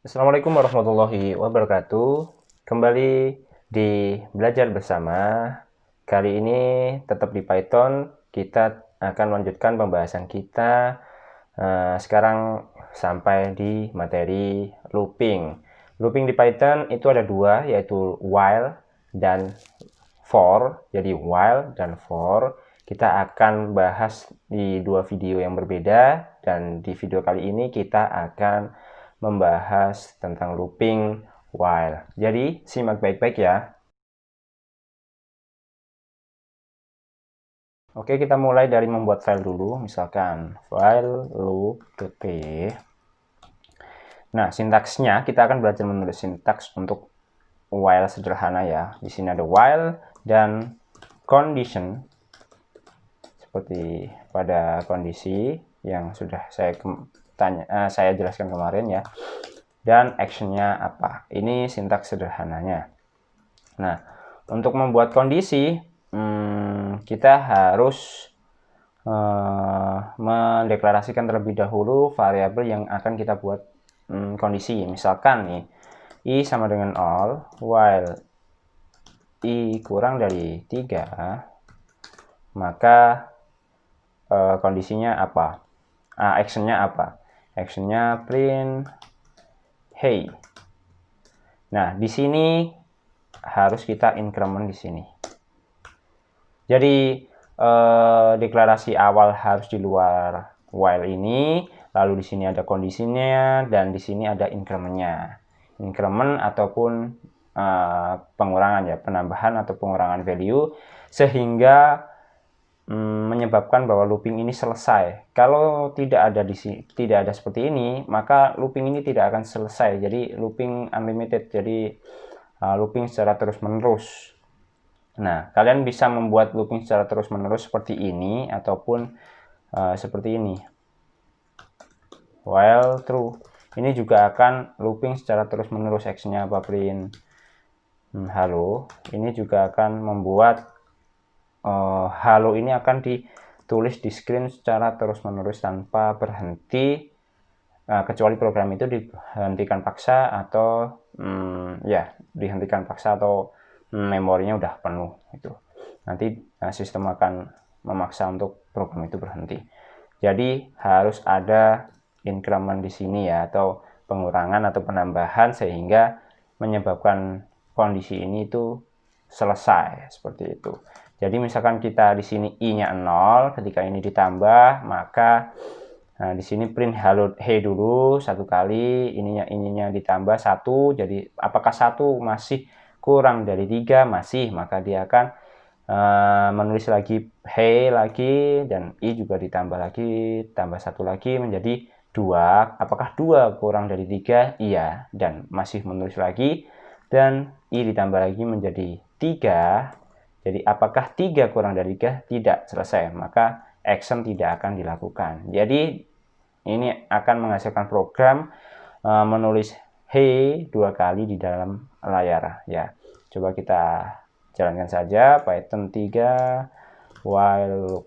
Assalamualaikum warahmatullahi wabarakatuh. Kembali di belajar bersama. Kali ini tetap di Python. Kita akan melanjutkan pembahasan kita. Sekarang sampai di materi looping. Looping di Python itu ada dua, yaitu while dan for. Jadi while dan for. Kita akan bahas di dua video yang berbeda, dan di video kali ini kita akan membahas tentang looping while. Jadi simak baik-baik ya. Oke, kita mulai dari membuat file dulu. Misalkan file loop.py. Nah, sintaksnya kita akan belajar menulis sintaks untuk while sederhana ya. Di sini ada while dan condition, seperti pada kondisi yang sudah saya jelaskan kemarin ya. Dan actionnya apa? Ini sintaks sederhananya. Nah, untuk membuat kondisi, kita harus mendeklarasikan terlebih dahulu variabel yang akan kita buat kondisi. Misalkan nih, i sama dengan all, while i kurang dari 3, maka kondisinya apa? Actionnya apa? Actionnya print hey. Nah, di sini harus kita increment di sini. Jadi deklarasi awal harus di luar while ini, lalu di sini ada kondisinya, dan di sini ada incrementnya. Increment ataupun pengurangan ya, penambahan atau pengurangan value, sehingga menyebabkan bahwa looping ini selesai. Kalau tidak ada seperti ini, maka looping ini tidak akan selesai. Jadi looping unlimited, jadi looping secara terus-menerus. Nah, kalian bisa membuat looping secara terus-menerus seperti ini, ataupun seperti ini. While true. Ini juga akan looping secara terus-menerus. Actionnya apa? Print halo. Ini juga akan membuat halo ini akan ditulis di screen secara terus-menerus tanpa berhenti, kecuali program itu dihentikan paksa atau dihentikan paksa atau memorinya udah penuh. Itu nanti sistem akan memaksa untuk program itu berhenti. Jadi harus ada increment di sini ya, atau pengurangan atau penambahan, sehingga menyebabkan kondisi ini itu selesai seperti itu. Jadi misalkan kita di sini i-nya 0, ketika ini ditambah, maka di sini print hello hey dulu satu kali, ininya ditambah 1. Jadi apakah 1 masih kurang dari 3? Masih, maka dia akan menulis lagi hey lagi, dan i juga ditambah lagi, tambah 1 lagi menjadi 2. Apakah 2 kurang dari 3? Iya, dan masih menulis lagi, dan i ditambah lagi menjadi 3. Jadi apakah 3 kurang dari 3? Tidak, selesai. Maka action tidak akan dilakukan. Jadi ini akan menghasilkan program menulis hey 2 kali di dalam layar ya. Coba kita jalankan saja. Python 3 while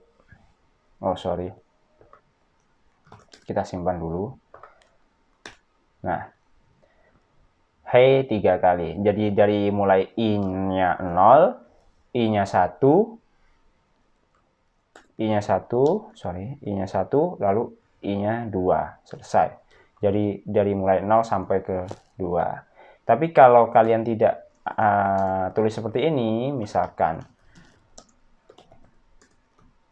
kita simpan dulu. Nah, hey 3 kali. Jadi dari mulai i-nya 0, i-nya 1, i-nya 1, lalu i-nya 2, selesai. Jadi dari mulai 0 sampai ke 2. Tapi kalau kalian tidak tulis seperti ini, misalkan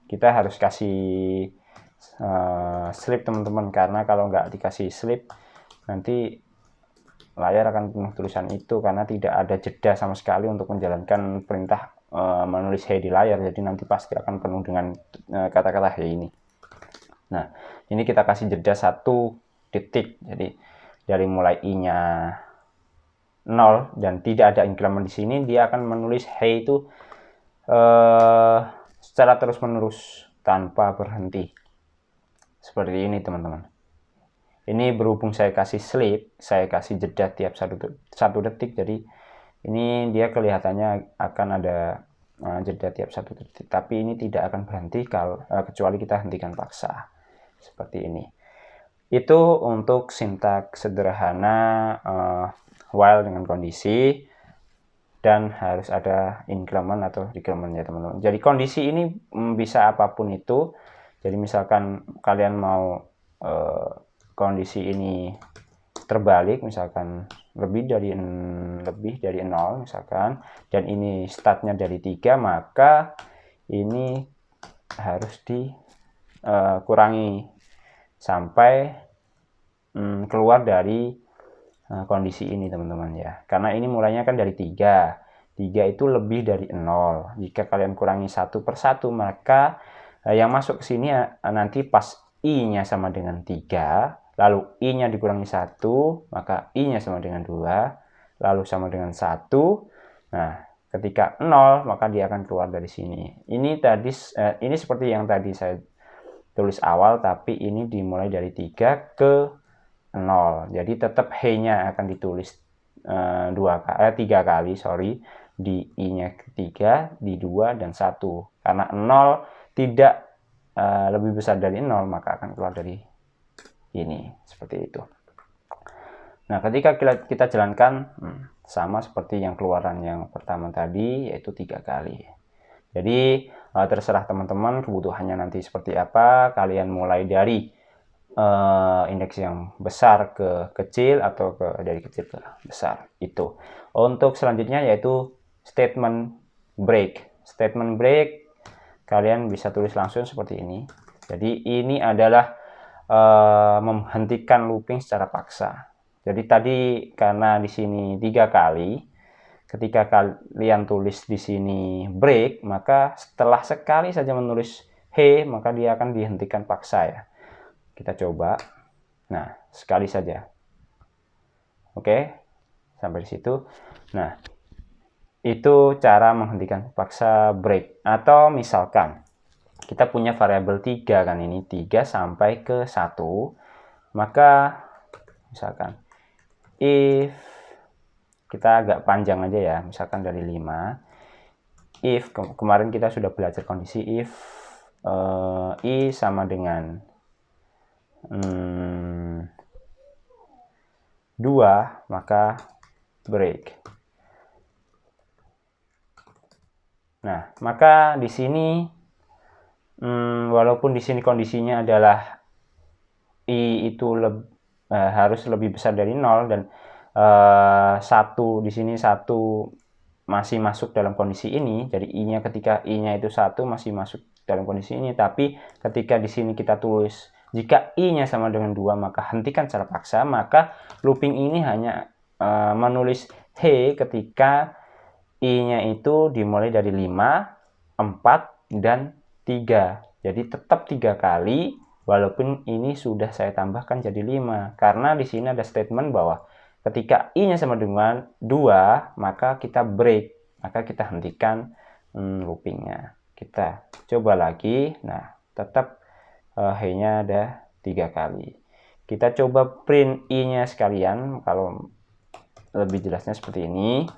kita harus kasih slip teman-teman, karena kalau nggak dikasih slip nanti layar akan penuh tulisan itu, karena tidak ada jeda sama sekali untuk menjalankan perintah menulis hey di layar. Jadi nanti pasti akan penuh dengan kata-kata hey ini. Nah, ini kita kasih jeda 1 detik. Jadi dari mulai i-nya 0 dan tidak ada increment di sini, dia akan menulis hey itu secara terus-menerus tanpa berhenti. Seperti ini teman-teman. Ini berhubung saya kasih sleep, saya kasih jeda tiap 1 detik, jadi ini dia kelihatannya akan ada jeda tiap 1 detik, tapi ini tidak akan berhenti kecuali kita hentikan paksa. Seperti ini. Itu untuk sintaks sederhana while dengan kondisi, dan harus ada increment atau decrement ya teman-teman. Jadi kondisi ini bisa apapun itu. Jadi misalkan kalian mau kondisi ini terbalik, misalkan lebih dari 0 misalkan, dan ini startnya dari 3, maka ini harus dikurangi sampai keluar dari kondisi ini teman-teman ya, karena ini mulainya kan dari 3 itu lebih dari 0. Jika kalian kurangi 1/1, maka yang masuk ke sini nanti pas I-nya sama dengan 3, lalu I-nya dikurangi 1, maka I-nya sama dengan 2, lalu sama dengan 1. Nah, ketika 0, maka dia akan keluar dari sini. Ini tadi ini seperti yang tadi saya tulis awal, tapi ini dimulai dari 3 ke 0. Jadi tetap H-nya akan ditulis 3 kali, di I-nya ketiga, di 2 dan 1. Karena 0 tidak lebih besar dari 0, maka akan keluar dari ini, seperti itu. Nah, ketika kita jalankan sama seperti yang keluaran yang pertama tadi, yaitu 3 kali. Jadi terserah teman-teman kebutuhannya nanti seperti apa. Kalian mulai dari indeks yang besar ke kecil atau dari kecil ke besar. Itu untuk selanjutnya yaitu statement break. Statement break kalian bisa tulis langsung seperti ini. Jadi ini adalah menghentikan looping secara paksa. Jadi tadi karena di sini 3 kali, ketika kalian tulis di sini break, maka setelah sekali saja menulis he, maka dia akan dihentikan paksa ya. Kita coba. Nah, sekali saja. Oke, sampai di situ. Nah, itu cara menghentikan paksa break. Atau misalkan kita punya variabel 3 kan, ini 3 sampai ke 1. Maka misalkan if, kita agak panjang aja ya, misalkan dari 5. If, kemarin kita sudah belajar kondisi if I sama dengan 2, maka break. Nah, maka di sini walaupun di sini kondisinya adalah I itu harus lebih besar dari 0 dan 1 di sini 1 masih masuk dalam kondisi ini. Jadi I-nya ketika I-nya itu 1 masih masuk dalam kondisi ini, tapi ketika di sini kita tulis jika I-nya sama dengan 2, maka hentikan secara paksa, maka looping ini hanya menulis he ketika I-nya itu dimulai dari 5, 4, dan 3. Jadi tetap 3 kali, walaupun ini sudah saya tambahkan jadi 5. Karena di sini ada statement bahwa ketika I-nya sama dengan 2, maka kita break, maka kita hentikan loopingnya. Kita coba lagi. Nah, tetap he-nya ada 3 kali. Kita coba print I-nya sekalian, kalau lebih jelasnya seperti ini.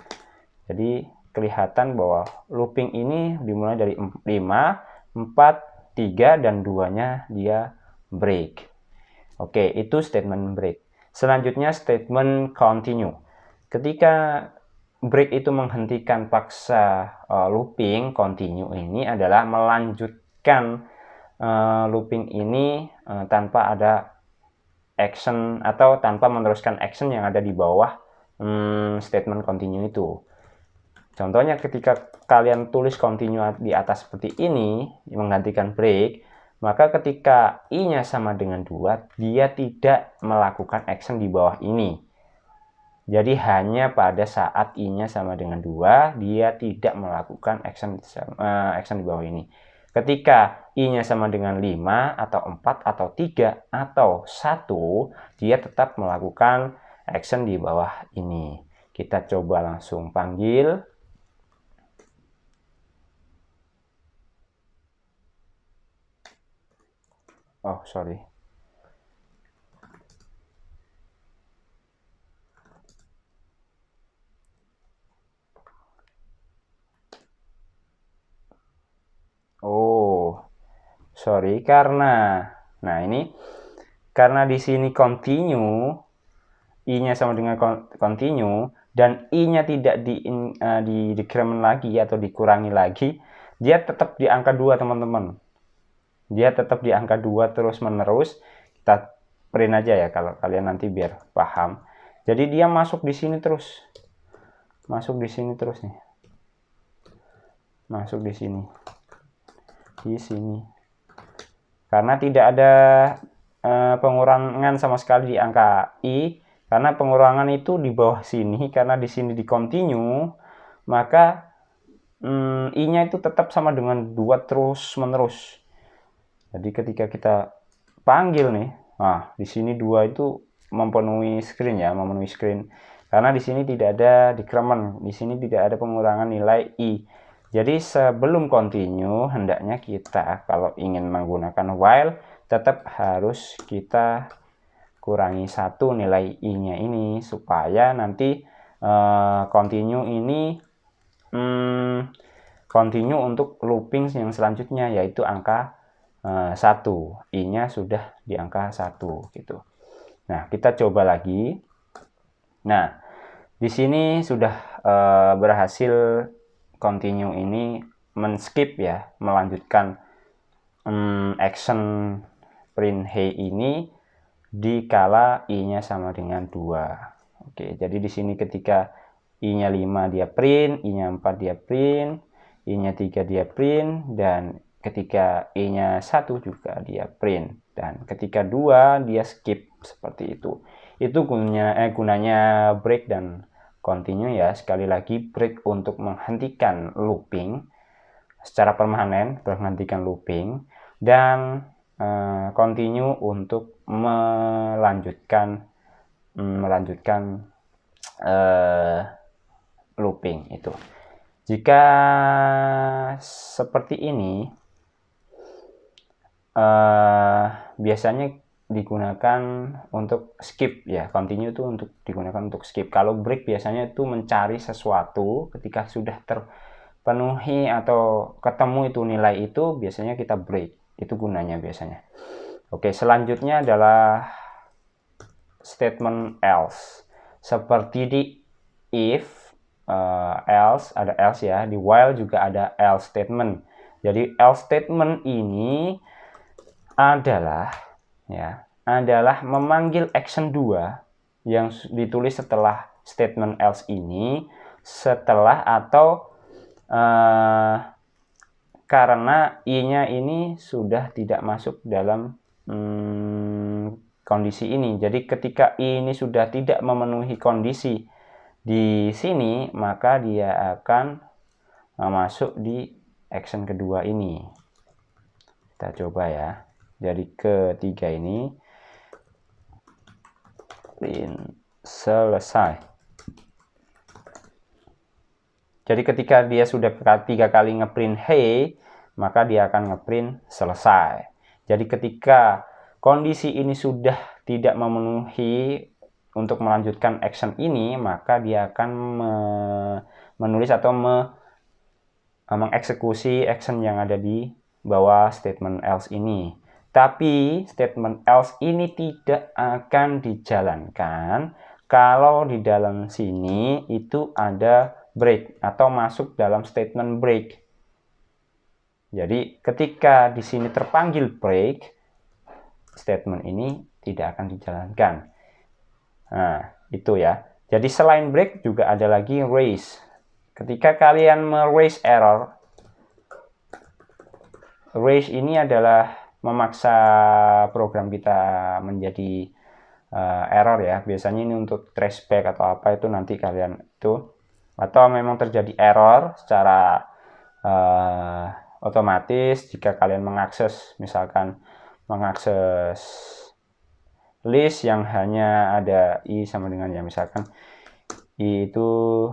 Jadi kelihatan bahwa looping ini dimulai dari 5, 4, 3, dan 2-nya dia break. Oke, itu statement break. Selanjutnya statement continue. Ketika break itu menghentikan paksa looping, continue ini adalah melanjutkan looping ini tanpa ada action atau tanpa meneruskan action yang ada di bawah statement continue itu. Contohnya ketika kalian tulis continue di atas seperti ini, menggantikan break, maka ketika I-nya sama dengan 2, dia tidak melakukan action di bawah ini. Jadi hanya pada saat I-nya sama dengan 2, dia tidak melakukan action di bawah ini. Ketika I-nya sama dengan 5, atau 4, atau 3, atau 1, dia tetap melakukan action di bawah ini. Kita coba langsung panggil. Oh, sorry. Oh, sorry, karena nah ini karena di sini continue, i-nya sama dengan continue, dan i-nya tidak di decrement lagi atau dikurangi lagi, dia tetap di angka 2 teman-teman. Dia tetap di angka 2 terus menerus. Kita print aja ya kalau kalian nanti biar paham. Jadi dia masuk di sini terus. Masuk di sini terus nih. Masuk di sini. Di sini. Karena tidak ada pengurangan sama sekali di angka i, karena pengurangan itu di bawah sini, karena di sini di continue, maka i-nya itu tetap sama dengan 2 terus menerus. Jadi ketika kita panggil nih, nah di sini 2 itu memenuhi screen ya, memenuhi screen. Karena di sini tidak ada decrement, di sini tidak ada pengurangan nilai i. Jadi sebelum continue, hendaknya kita kalau ingin menggunakan while, tetap harus kita kurangi 1 nilai i-nya ini, supaya nanti continue ini continue untuk looping yang selanjutnya, yaitu angka 1, i-nya sudah di angka 1 gitu. Nah, kita coba lagi. Nah, di sini sudah berhasil continue ini men-skip ya, melanjutkan action print hey ini dikala i-nya sama dengan 2. Oke, jadi di sini ketika i-nya 5 dia print, i-nya 4 dia print, i-nya 3 dia print, dan ketika i-nya 1 juga dia print, dan ketika 2 dia skip, seperti itu. Itu gunanya break dan continue ya. Sekali lagi, break untuk menghentikan looping secara permanen, menghentikan looping, dan continue untuk melanjutkan looping itu. Jika seperti ini biasanya digunakan untuk skip ya. Continue itu untuk digunakan untuk skip. Kalau break biasanya itu mencari sesuatu, ketika sudah terpenuhi atau ketemu itu nilai itu, biasanya kita break. Itu gunanya biasanya. Oke, selanjutnya adalah statement else. Seperti di if, else, ada else ya. Di while juga ada else statement. Jadi else statement ini adalah memanggil action 2 yang ditulis setelah statement else ini, setelah atau karena i-nya ini sudah tidak masuk dalam kondisi ini. Jadi ketika i ini sudah tidak memenuhi kondisi di sini, maka dia akan masuk di action kedua ini. Kita coba ya. Jadi ketiga ini print selesai. Jadi ketika dia sudah 3 kali ngeprint hey, maka dia akan ngeprint selesai. Jadi ketika kondisi ini sudah tidak memenuhi untuk melanjutkan action ini, maka dia akan menulis atau mengeksekusi action yang ada di bawah statement else ini. Tapi statement else ini tidak akan dijalankan kalau di dalam sini itu ada break atau masuk dalam statement break. Jadi ketika di sini terpanggil break, statement ini tidak akan dijalankan. Nah, itu ya. Jadi selain break juga ada lagi raise. Ketika kalian me-raise error, raise ini adalah memaksa program kita menjadi error ya. Biasanya ini untuk traceback atau apa itu nanti kalian itu, atau memang terjadi error secara otomatis jika kalian mengakses, misalkan mengakses list yang hanya ada i sama dengan ya, misalkan i itu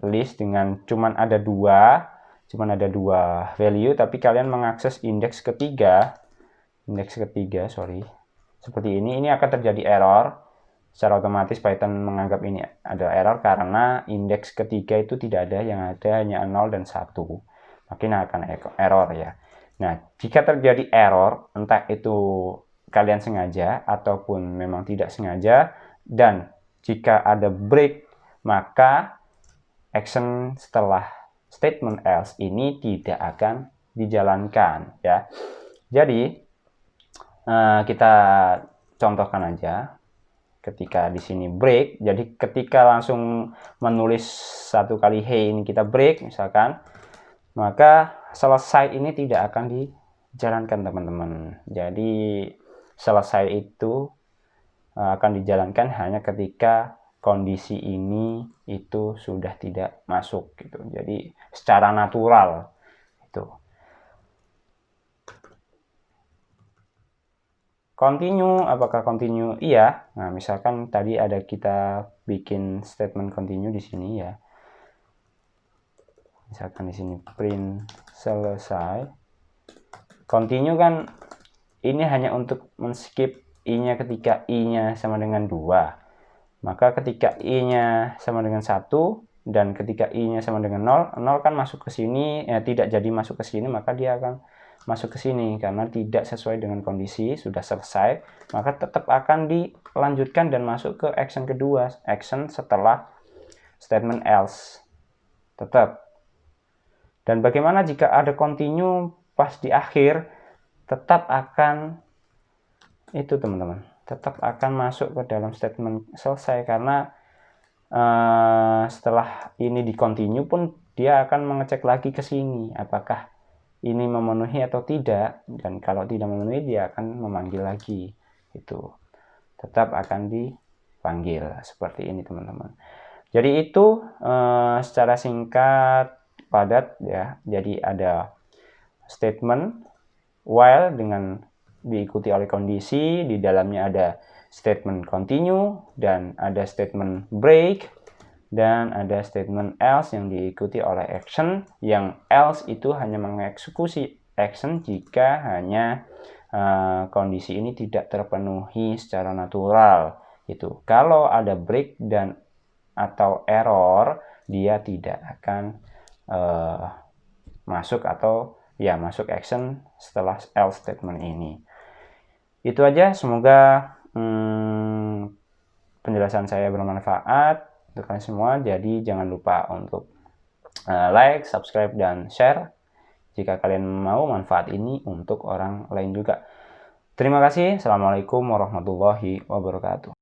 list dengan cuman ada dua value, tapi kalian mengakses indeks ketiga, seperti ini akan terjadi error. Secara otomatis Python menganggap ini ada error karena indeks ketiga itu tidak ada, yang ada hanya 0 dan 1. Makin akan error ya. Nah, jika terjadi error, entah itu kalian sengaja ataupun memang tidak sengaja, dan jika ada break maka action setelah statement else ini tidak akan dijalankan ya. Jadi kita contohkan aja. Ketika di sini break, jadi ketika langsung menulis satu kali hey ini kita break misalkan, maka selesai ini tidak akan dijalankan teman-teman. Jadi selesai itu akan dijalankan hanya ketika kondisi ini itu sudah tidak masuk gitu. Jadi secara natural itu. Continue, apakah continue? Iya. Nah, misalkan tadi ada kita bikin statement continue di sini ya. Misalkan di sini print selesai. Continue kan ini hanya untuk men-skip i-nya ketika i-nya sama dengan 2. Maka ketika i-nya sama dengan 1 dan ketika i-nya sama dengan 0, 0 kan masuk ke sini, tidak jadi masuk ke sini, maka dia akan masuk ke sini karena tidak sesuai dengan kondisi, sudah selesai, maka tetap akan dilanjutkan dan masuk ke action kedua, action setelah statement else. Tetap. Dan bagaimana jika ada continue pas di akhir, tetap akan itu teman-teman, tetap akan masuk ke dalam statement selesai karena setelah ini di continue pun dia akan mengecek lagi ke sini apakah ini memenuhi atau tidak, dan kalau tidak memenuhi dia akan memanggil lagi, itu tetap akan dipanggil seperti ini teman-teman. Jadi itu secara singkat padat ya. Jadi ada statement while dengan diikuti oleh kondisi, di dalamnya ada statement continue dan ada statement break dan ada statement else yang diikuti oleh action, yang else itu hanya mengeksekusi action jika hanya kondisi ini tidak terpenuhi secara natural. Itu kalau ada break dan atau error, dia tidak akan masuk atau ya masuk action setelah else statement ini. Itu aja, semoga penjelasan saya bermanfaat untuk kalian semua. Jadi jangan lupa untuk like, subscribe, dan share jika kalian mau manfaat ini untuk orang lain juga. Terima kasih. Assalamualaikum warahmatullahi wabarakatuh.